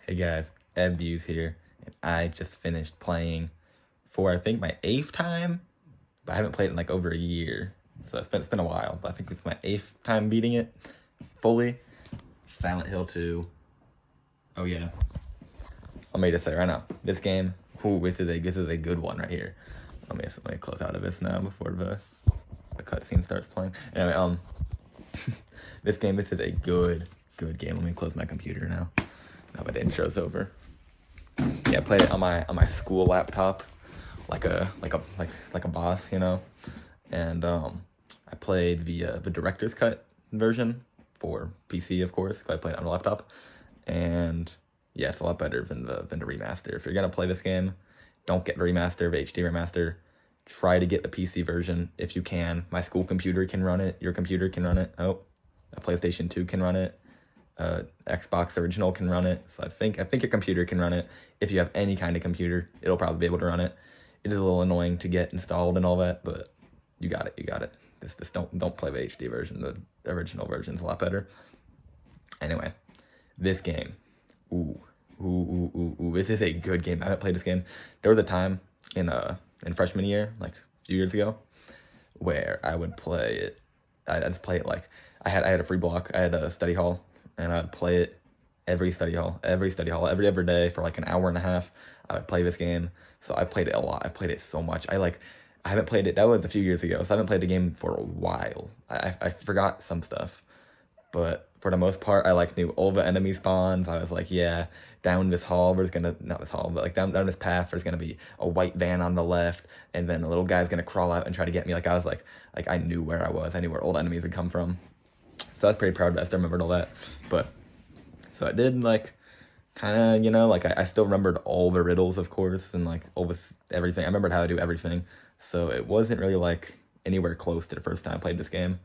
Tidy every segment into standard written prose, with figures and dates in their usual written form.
Hey guys, Ed Views here, and I just finished playing for I think my 8th time, but I haven't played it in like over a year, so it's been a while. But I think it's my 8th time beating it fully. Silent Hill 2. Oh yeah, let me just say right now, this game, this is a good one right here. Let me close out of this now before the cutscene starts playing. Anyway, this is a good game. Let me close my computer now. Now that intro's over. Yeah, I played it on my school laptop, like a boss, you know. And I played the director's cut version for PC, of course, because I played it on a laptop. And yeah, it's a lot better than the remaster. If you're gonna play this game, don't get the remaster, the HD remaster. Try to get the PC version if you can. My school computer can run it. Your computer can run it. Oh, a PlayStation 2 can run it. Xbox original can run it. So I think your computer can run it. If you have any kind of computer, it'll probably be able to run it. It is a little annoying to get installed and all that, but you got it. This don't play the HD version. The original version's a lot better. Anyway, this game, ooh, this is a good game. I haven't played this game. There was a time in freshman year, like a few years ago, where I would play it. I just play it like I had a free block. I had a study hall, and I'd play it every every other day for like an hour and a half. I would play this game. So I played it a lot. I played it so much. I haven't played it. That was a few years ago. So I haven't played the game for a while. I forgot some stuff, but for the most part, I like knew all the enemy spawns. I was like, yeah, down this hall, there's gonna, not this hall, but like down this path, there's gonna be a white van on the left, and then a little guy's gonna crawl out and try to get me. Like I was like I knew where I was. I knew where all the enemies would come from. So I was pretty proud of that. I still remembered all that. But so I did like kind of, like I still remembered all the riddles, of course, and like all this everything. I remembered how to do everything. So it wasn't really like anywhere close to the first time I played this game.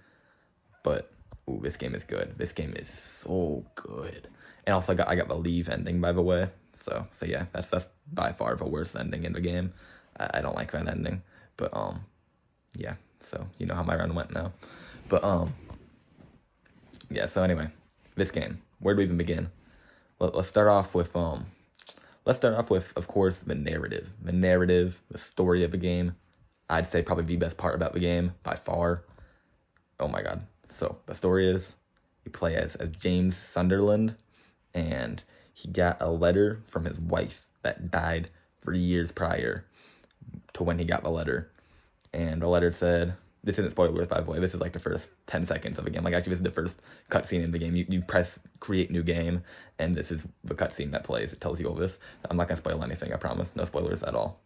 But ooh, this game is good. This game is so good. And also I got the leave ending, by the way. So yeah, that's by far the worst ending in the game. I don't like that ending. But yeah. So you know how my run went now. But yeah, so anyway, this game. Where do we even begin? Let's start off with of course the narrative. The story of the game. I'd say probably the best part about the game by far. Oh my god. So the story is you play as James Sunderland, and he got a letter from his wife that died 3 years prior to when he got the letter. And the letter said, this isn't spoilers, by the way, this is like the first 10 seconds of the game. Like actually this is the first cutscene in the game. You press create new game, and this is the cutscene that plays. It tells you all this. I'm not gonna spoil anything, I promise. No spoilers at all.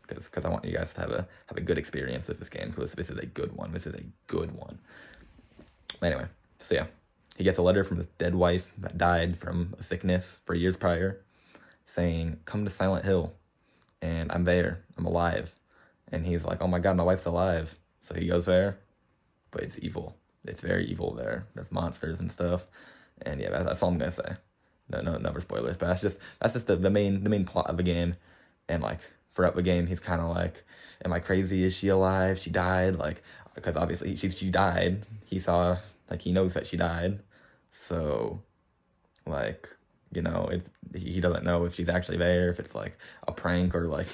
Because I want you guys to have a good experience with this game, because this is a good one. Anyway, so yeah, he gets a letter from his dead wife that died from a sickness 3 years prior, saying, come to Silent Hill, and I'm there, I'm alive. And he's like, oh my god, my wife's alive. So he goes there, but it's evil. It's very evil there. There's monsters and stuff. And yeah, that's all I'm gonna say. No more spoilers, but that's just the main plot of the game. And like throughout the game, he's kind of like, am I crazy? Is she alive? She died? Like, because obviously she died. He saw, like, he knows that she died. So like, he doesn't know if she's actually there, if it's like a prank, or like,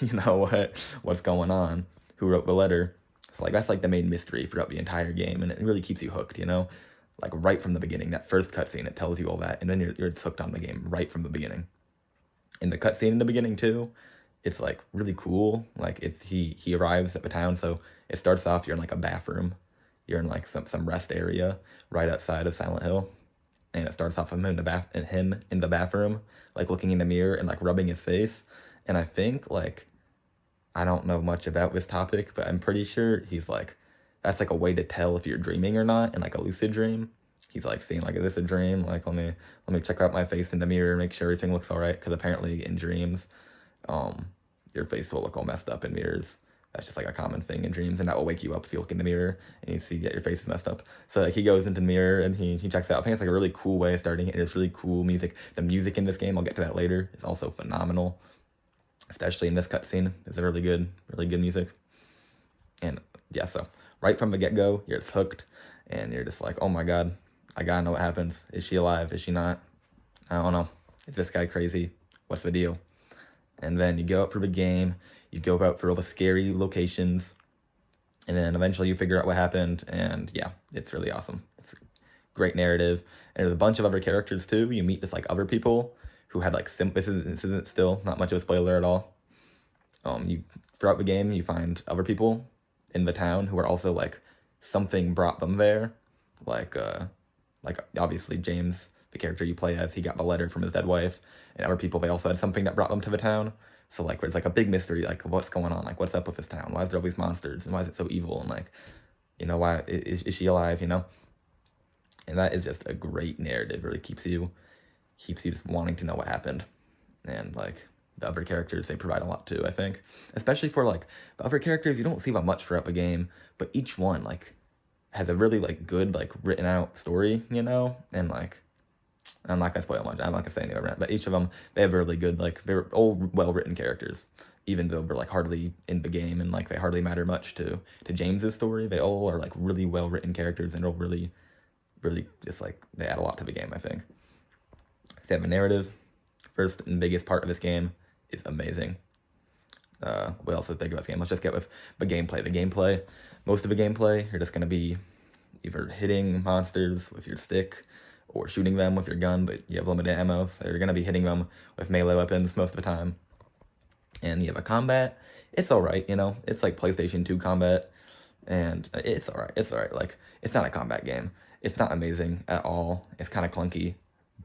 what's going on, who wrote the letter. So like that's like the main mystery throughout the entire game, and it really keeps you hooked, like right from the beginning. That first cutscene, it tells you all that, and then you're just hooked on the game right from the beginning. In the cutscene in the beginning too, it's like really cool. Like he arrives at the town, so it starts off, you're in like a bathroom, you're in like some rest area right outside of Silent Hill, and it starts off with him in the bathroom, like looking in the mirror and like rubbing his face. And I think like, I don't know much about this topic, but I'm pretty sure he's like, that's like a way to tell if you're dreaming or not, in like a lucid dream. He's like seeing like, is this a dream? Like let me check out my face in the mirror, make sure everything looks all right, because apparently in dreams, your face will look all messed up in mirrors. That's just like a common thing in dreams, and that will wake you up if you look in the mirror and you see that your face is messed up. So like he goes into the mirror and he checks it out. I think it's like a really cool way of starting it. It's really cool music. The music in this game, I'll get to that later, is also phenomenal. Especially in this cutscene, it's a really good music. And yeah, so right from the get-go, you're just hooked, and you're just like, oh my god, I gotta know what happens. Is she alive? Is she not? I don't know. Is this guy crazy? What's the deal? And then you go out for the game, you go out for all the scary locations, and then eventually you figure out what happened, and yeah, it's really awesome. It's a great narrative, and there's a bunch of other characters too. You meet just like other people who had like this isn't still not much of a spoiler at all. You throughout the game you find other people in the town who are also like something brought them there, like obviously James, the character you play as, he got the letter from his dead wife, and other people they also had something that brought them to the town. So like there's like a big mystery, like what's going on, like what's up with this town, why is there all these monsters, and why is it so evil, and like, you know, why is she alive, you know? And that is just a great narrative. Really keeps you just wanting to know what happened. And like the other characters, they provide a lot too, I think. Especially for like the other characters, you don't see that much throughout the game, but each one like has a really like good like written out story, you know? And like I'm not gonna spoil much. I'm not gonna say any of it, but each of them they have really good like they're all well written characters, even though they're like hardly in the game and like they hardly matter much to James's story. They all are like really well written characters and all really just like they add a lot to the game, I think. So they have a narrative. First and biggest part of this game is amazing. What else is big about this game? Let's just get with the gameplay. The gameplay, most of the gameplay, you're just gonna be either hitting monsters with your stick or shooting them with your gun, but you have limited ammo, so you're gonna be hitting them with melee weapons most of the time. And you have a combat. It's alright, you know. It's like PlayStation 2 combat, and it's alright. It's alright. Like it's not a combat game. It's not amazing at all. It's kind of clunky,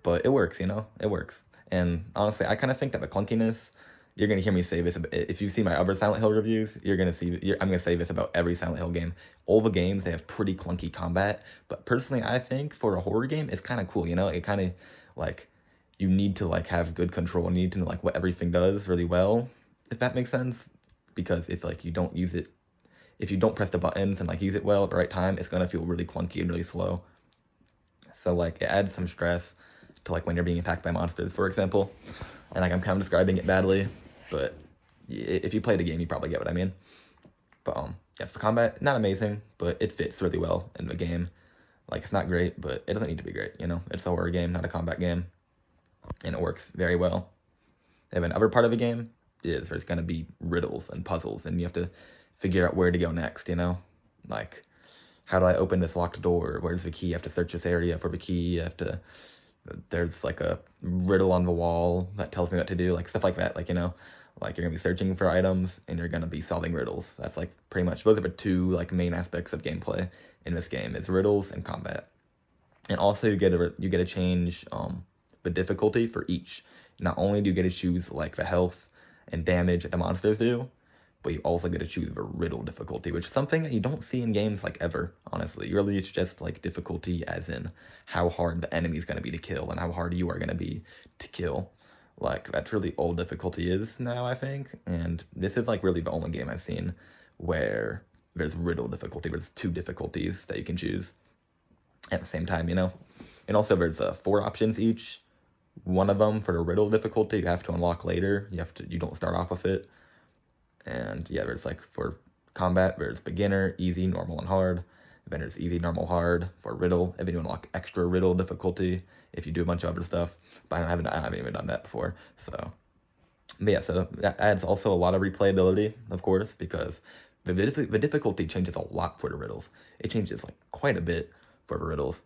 but it works, you know. It works. And honestly, I kind of think that the clunkiness, you're gonna hear me say this. If you see my other Silent Hill reviews, I'm gonna say this about every Silent Hill game. All the games they have pretty clunky combat, but personally, I think for a horror game, it's kind of cool. You know, it kind of like you need to like have good control. You need to know like what everything does really well, if that makes sense. Because if like you don't use it, if you don't press the buttons and like use it well at the right time, it's gonna feel really clunky and really slow. So like it adds some stress to like when you're being attacked by monsters, for example. And like I'm kind of describing it badly, but if you play the game, you probably get what I mean. But yes, the combat not amazing, but it fits really well in the game. Like it's not great, but it doesn't need to be great. You know, it's a horror game, not a combat game, and it works very well. And another part of the game is there's gonna be riddles and puzzles, and you have to figure out where to go next. You know, like how do I open this locked door? Where's the key? You have to search this area for the key. You have to. There's like a riddle on the wall that tells me what to do, like stuff like that. Like, you know, like you're gonna be searching for items and you're gonna be solving riddles. That's like pretty much those are the two like main aspects of gameplay in this game. It's riddles and combat. And also you get to change the difficulty for each. Not only do you get to choose like the health and damage that the monsters do, but you also get to choose the riddle difficulty, which is something that you don't see in games like ever, honestly. Really, it's just like difficulty as in how hard the enemy's gonna be to kill and how hard you are gonna be to kill. Like, that's really all difficulty is now, I think. And this is like really the only game I've seen where there's riddle difficulty, there's two difficulties that you can choose at the same time, you know? And also there's 4 options each. One of them for the riddle difficulty you have to unlock later. You don't start off with it. And yeah, there's like for combat, there's beginner, easy, normal, and hard. Then there's easy, normal, hard for riddle. And then you unlock extra riddle difficulty if you do a bunch of other stuff. But I haven't even done that before. So, but yeah, so that adds also a lot of replayability, of course, because the difficulty changes a lot for the riddles. It changes like quite a bit for the riddles.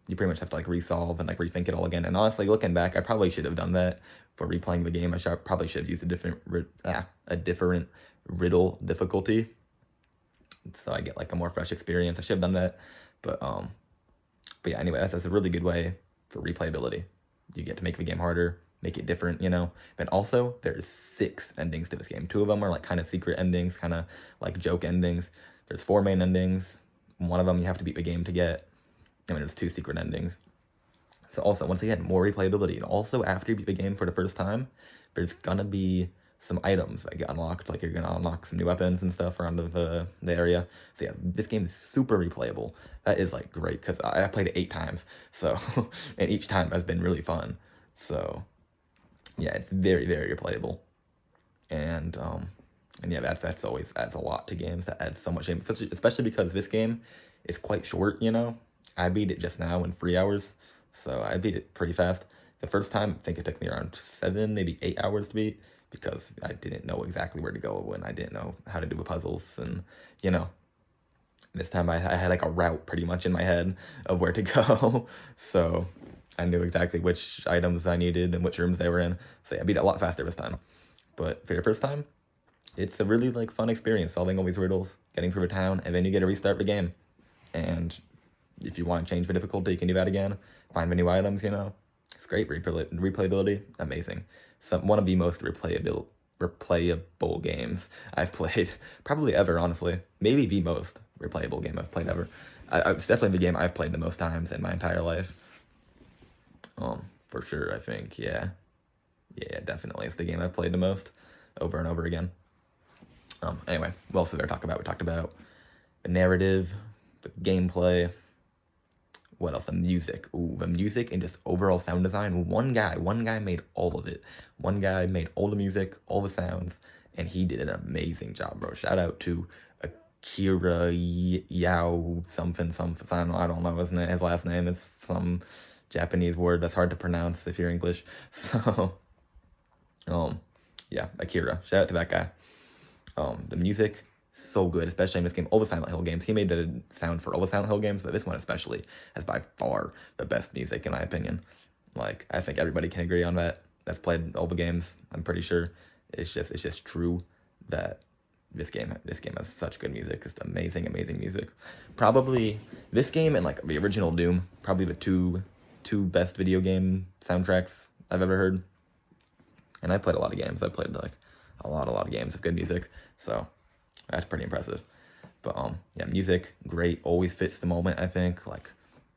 You pretty much have to like resolve and like rethink it all again. And honestly, looking back, I probably should have done that for replaying the game. Probably should have used a different riddle difficulty, so I get like a more fresh experience. I should have done that, but yeah. Anyway, that's a really good way for replayability. You get to make the game harder, make it different, you know. But also, there's 6 endings to this game. 2 of them are like kind of secret endings, kind of like joke endings. There's 4 main endings. One of them you have to beat the game to get. I mean, there's 2 secret endings. So also, once again, more replayability. And also, after you beat the game for the first time, there's gonna be some items that get unlocked. Like, you're gonna unlock some new weapons and stuff around the area. So yeah, this game is super replayable. That is, like, great, because I played it 8 times. So, and each time has been really fun. So, yeah, it's very, very replayable. And yeah, that's always adds a lot to games. That adds so much game, especially because this game is quite short, you know? I beat it just now in 3 hours, so I beat it pretty fast. The first time, I think it took me around 7, maybe 8 hours to beat because I didn't know exactly where to go when I didn't know how to do the puzzles. And, you know, this time I had like a route pretty much in my head of where to go. So I knew exactly which items I needed and which rooms they were in. So yeah, I beat it a lot faster this time. But for your first time, it's a really like fun experience solving all these riddles, getting through a town, and then you get to restart the game. And if you want to change the difficulty, you can do that again. Find the new items, you know. It's great. Replayability, amazing. One of the most replayable games I've played probably ever, honestly. Maybe the most replayable game I've played ever. It's definitely the game I've played the most times in my entire life. For sure, I think, yeah. Yeah, definitely. It's the game I've played the most over and over again. Anyway, what else did I talk about? We talked about the narrative, the gameplay. What else? The music. Ooh, the music and just overall sound design. One guy made all of it. One guy made all the music, all the sounds, and he did an amazing job, bro. Shout out to Akira Yao something. I don't know his name. His last name is some Japanese word that's hard to pronounce if you're English. So, yeah, Akira. Shout out to that guy. The music, so good, especially in this game. All the Silent Hill games. He made the sound for all the Silent Hill games, but this one especially has by far the best music in my opinion. Like, I think everybody can agree on that. That's played all the games. I'm pretty sure it's just true that this game has such good music. It's amazing music. Probably this game and like the original Doom, probably the two best video game soundtracks I've ever heard. And I played a lot of games. I played like a lot of games with good music. So that's pretty impressive. But yeah, music, great, always fits the moment, I think. Like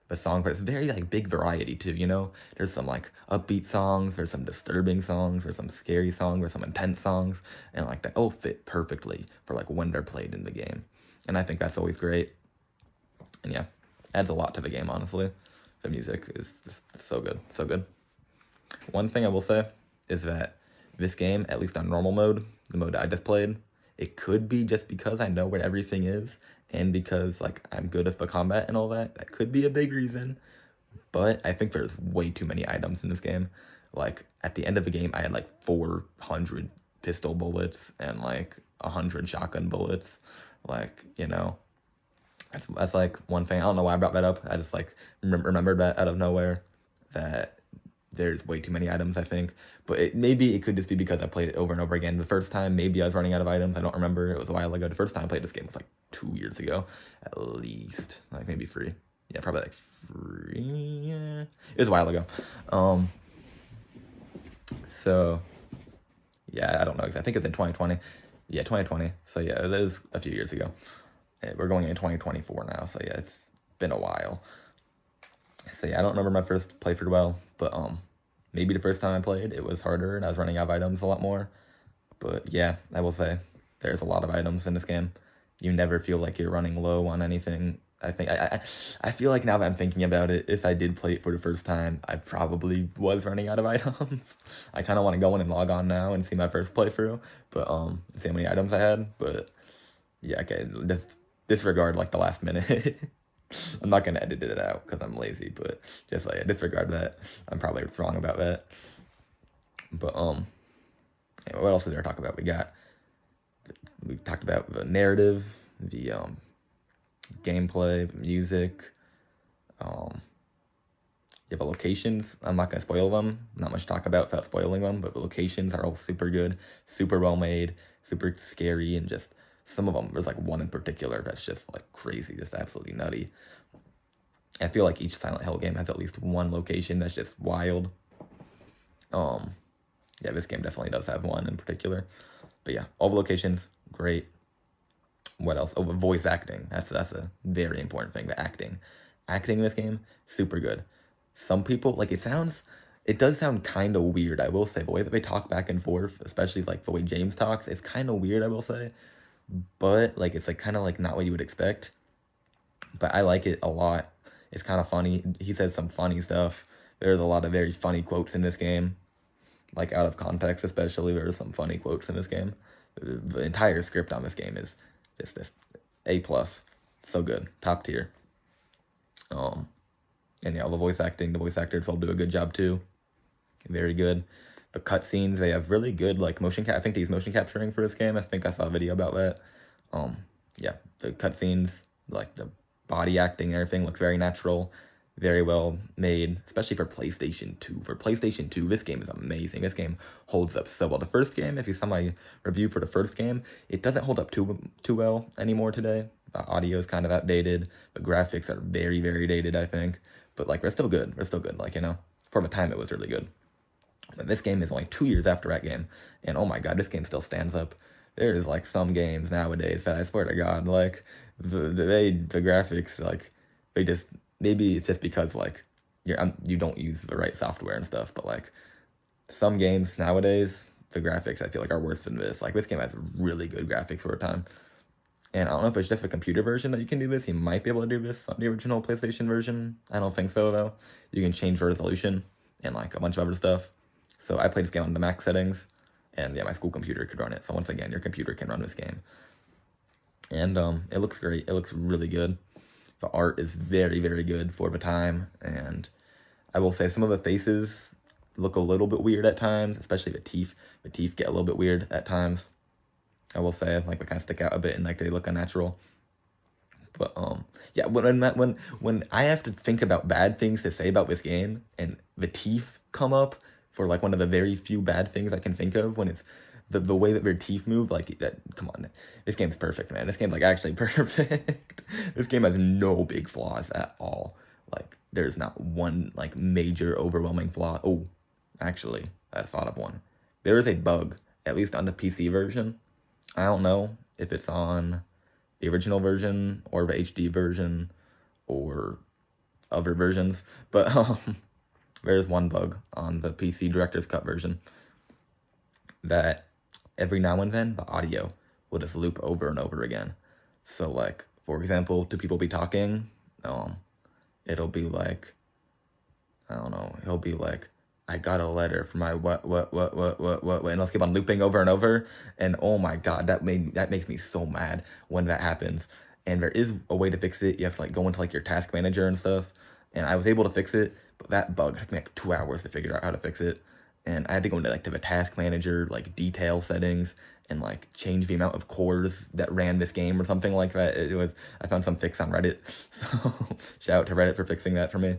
the song, but it's very like big variety too, you know? There's some like upbeat songs, there's some disturbing songs, there's some scary songs, there's some intense songs, and like that all fit perfectly for like when they're played in the game. And I think that's always great. And yeah, adds a lot to the game, honestly. The music is just so good, so good. One thing I will say is that this game, at least on normal mode, the mode I just played, it could be just because I know where everything is and because like I'm good at the combat and all that. That could be a big reason. But I think there's way too many items in this game. Like at the end of the game, I had like 400 pistol bullets and like 100 shotgun bullets. Like, you know, that's like one thing. I don't know why I brought that up. I just like remembered that out of nowhere that there's way too many items, I think. But maybe it could just be because I played it over and over again. The first time, maybe I was running out of items. I don't remember. It was a while ago. The first time I played this game was like 2 years ago, at least. Like maybe 3. Yeah, probably like 3. Yeah. It was a while ago. So, yeah, I don't know exactly. I think it's in 2020. Yeah, 2020. So, yeah, it was a few years ago. We're going in 2024 now. So, yeah, it's been a while. So, yeah, I don't remember my first playthrough well. But, maybe the first time I played, it was harder and I was running out of items a lot more. But yeah, I will say there's a lot of items in this game. You never feel like you're running low on anything. I think I feel like now that I'm thinking about it, if I did play it for the first time, I probably was running out of items. I kind of want to go in and log on now and see my first playthrough, but see how many items I had. But yeah, okay, disregard like the last minute. I'm not gonna edit it out because I'm lazy, but just like disregard that. I'm probably wrong about that. But yeah, what else is there to talk about? We talked about the narrative, the gameplay, the music, yeah, the locations. I'm not gonna spoil them. Not much to talk about without spoiling them, but the locations are all super good, super well made, super scary, and just some of them. There's like one in particular that's just like crazy, just absolutely nutty. I feel like each Silent Hill game has at least one location that's just wild. Yeah, this game definitely does have one in particular. But yeah, all the locations, great. What else? Oh, the voice acting. That's a very important thing. The acting. Acting in this game, super good. Some people, like, it does sound kind of weird, I will say. The way that they talk back and forth, especially, like, the way James talks, it's kind of weird, I will say. But, like, it's, like, kind of, like, not what you would expect. But I like it a lot. It's kind of funny. He says some funny stuff. There's a lot of very funny quotes in this game. Like, out of context, especially, there's some funny quotes in this game. The entire script on this game is just this A+. So good. Top tier. And yeah, the voice actors all do a good job, too. very good. The cutscenes, they have really good like motion cap. I think they use motion capturing for this game. I think I saw a video about that. Um, yeah, the cutscenes, like the body acting and everything looks very natural, very well made, especially for PlayStation 2. For PlayStation 2, this game is amazing. This game holds up so well. The first game, if you saw my review for the first game, it doesn't hold up too well anymore today. The audio is kind of outdated. The graphics are very, very dated, I think. But like, they're still good. They're still good. Like, for the time, it was really good. But this game is only 2 years after that game, and oh my god, this game still stands up. There's like some games nowadays that I swear to God, like the graphics, like they just, maybe it's just because like you don't use the right software and stuff, but like some games nowadays, the graphics I feel like are worse than this. Like this game has really good graphics for a time. And I don't know if it's just a computer version that you can do this. You might be able to do this on the original PlayStation version. I don't think so though. You can change the resolution and like a bunch of other stuff. So I played this game on the max settings, and yeah, my school computer could run it. So once again, your computer can run this game. And it looks great. It looks really good. The art is very, very good for the time. And I will say some of the faces look a little bit weird at times, especially the teeth. The teeth get a little bit weird at times. I will say, like, they kind of stick out a bit and like they look unnatural. But yeah, when I have to think about bad things to say about this game, and the teeth come up for like one of the very few bad things I can think of, when it's the way that their teeth move, like that. Come on, this game's perfect, man. This game's like actually perfect. This game has no big flaws at all. Like there's not one like major overwhelming flaw. Oh, actually, I thought of one. There is a bug, at least on the PC version. I don't know if it's on the original version or the HD version or other versions, but there's one bug on the PC Director's Cut version that every now and then the audio will just loop over and over again. So like, for example, two people be talking, it'll be like, I don't know, he'll be like, I got a letter for my what, and it'll keep on looping over and over. And oh my god, that makes me so mad when that happens. And there is a way to fix it. You have to like go into like your task manager and stuff. And I was able to fix it, but that bug took me like 2 hours to figure out how to fix it. And I had to go into like to the task manager, like detail settings, and like change the amount of cores that ran this game or something like that. I found some fix on Reddit. So shout out to Reddit for fixing that for me.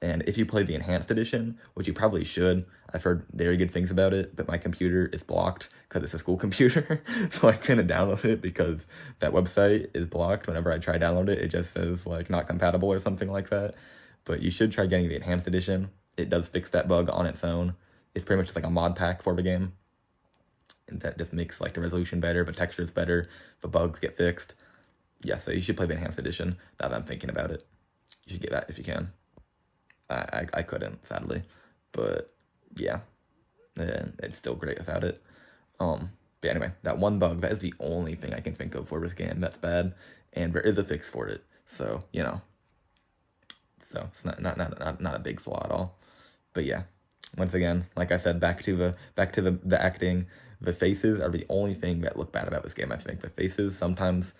And if you play the enhanced edition, which you probably should, I've heard very good things about it, but my computer is blocked because it's a school computer. So I couldn't download it because that website is blocked. Whenever I try to download it, it just says like not compatible or something like that. But you should try getting the enhanced edition. It does fix that bug on its own. It's pretty much just like a mod pack for the game. And that just makes like the resolution better, the textures better, the bugs get fixed. Yeah, so you should play the enhanced edition now that I'm thinking about it. You should get that if you can. I couldn't, sadly, but yeah, it's still great without it. But anyway, that one bug, that is the only thing I can think of for this game that's bad, and there is a fix for it. So so it's not a big flaw at all. But yeah, once again, like I said, back to the acting. The faces are the only thing that look bad about this game. I think the faces sometimes,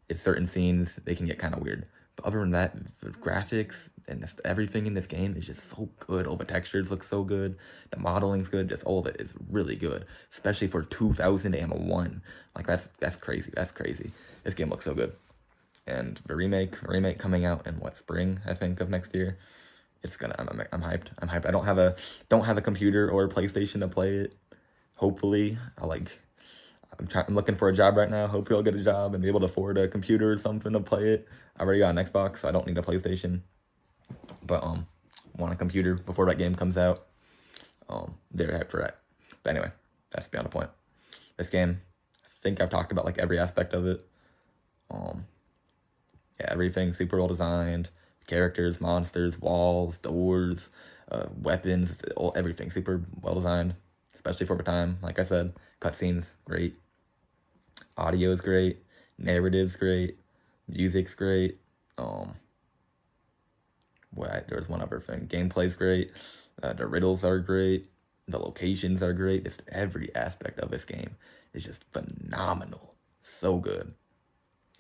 in certain scenes, they can get kind of weird. But other than that, the graphics and everything in this game is just so good. All the textures look so good. The modeling's good. Just all of it is really good, especially for 2001. Like that's crazy. That's crazy. This game looks so good. And the remake coming out in spring, I think, of next year. It's gonna. I'm hyped. I'm hyped. I don't have a computer or a PlayStation to play it. Hopefully, I'm looking for a job right now. Hopefully I'll get a job and be able to afford a computer or something to play it. I already got an Xbox, so I don't need a PlayStation. But want a computer before that game comes out. Very hyped for that. But anyway, that's beyond the point. This game, I think I've talked about like every aspect of it. Yeah, everything super well designed. Characters, monsters, walls, doors, weapons, everything super well designed, especially for the time. Like I said, cutscenes, great. Audio is great. Narrative's great. Music's great. There's one other thing. Gameplay's great. The riddles are great. The locations are great. Just every aspect of this game is just phenomenal. So good.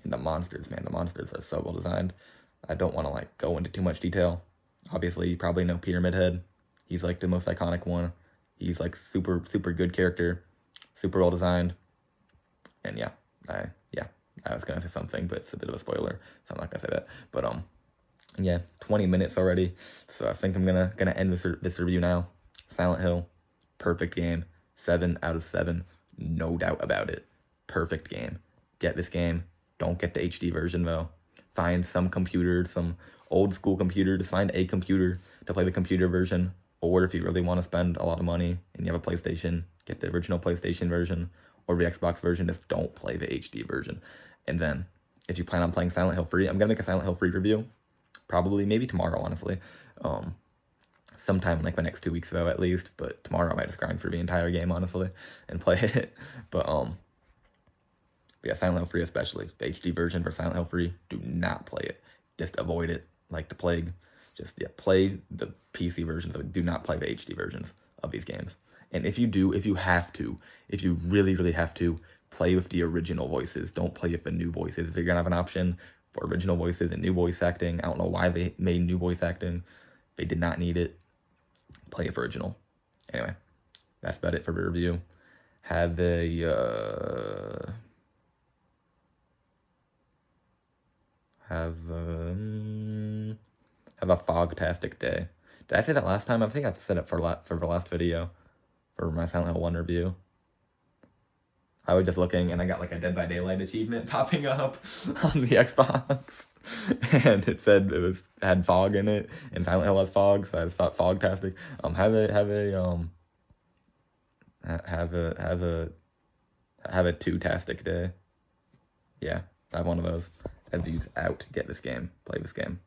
And the monsters, man, the monsters are so well designed. I don't want to go into too much detail. Obviously, you probably know Pyramid Head. He's like the most iconic one. He's like super good character, super well designed, and yeah, I was gonna say something, but it's a bit of a spoiler, so I'm not gonna say that. But yeah, 20 minutes already, so I think I'm gonna end this review now. Silent Hill, perfect game, 7 out of 7, no doubt about it. Perfect game. Get this game. Don't get the HD version though. Find some computer, some old school computer. Just find a computer to play the computer version. Or if you really want to spend a lot of money and you have a PlayStation, get the original PlayStation version or the Xbox version. Just don't play the HD version. And then, if you plan on playing Silent Hill free, I'm gonna make a Silent Hill free review. Probably, maybe tomorrow, honestly. Sometime in like the next 2 weeks though, at least. But tomorrow I might just grind for the entire game, honestly, and play it. But yeah, Silent Hill free especially. The HD version for Silent Hill free, do not play it. Just avoid it like the plague. Just, yeah, play the PC versions of it. Do not play the HD versions of these games. And if you do, if you really have to, play with the original voices. Don't play with the new voices. If you're gonna have an option for original voices and new voice acting, I don't know why they made new voice acting. They did not need it. Play it for original. Anyway, that's about it for the review. Have a have a fog-tastic day. Did I say that last time? I think I've said it for the last video, for my Silent Hill 1 review. I was just looking, and I got like a Dead by Daylight achievement popping up on the Xbox, and it said it had fog in it, and Silent Hill has fog, so I just thought fog-tastic. Have a two-tastic day. Yeah, I have one of those. Have these out. Get this game. Play this game.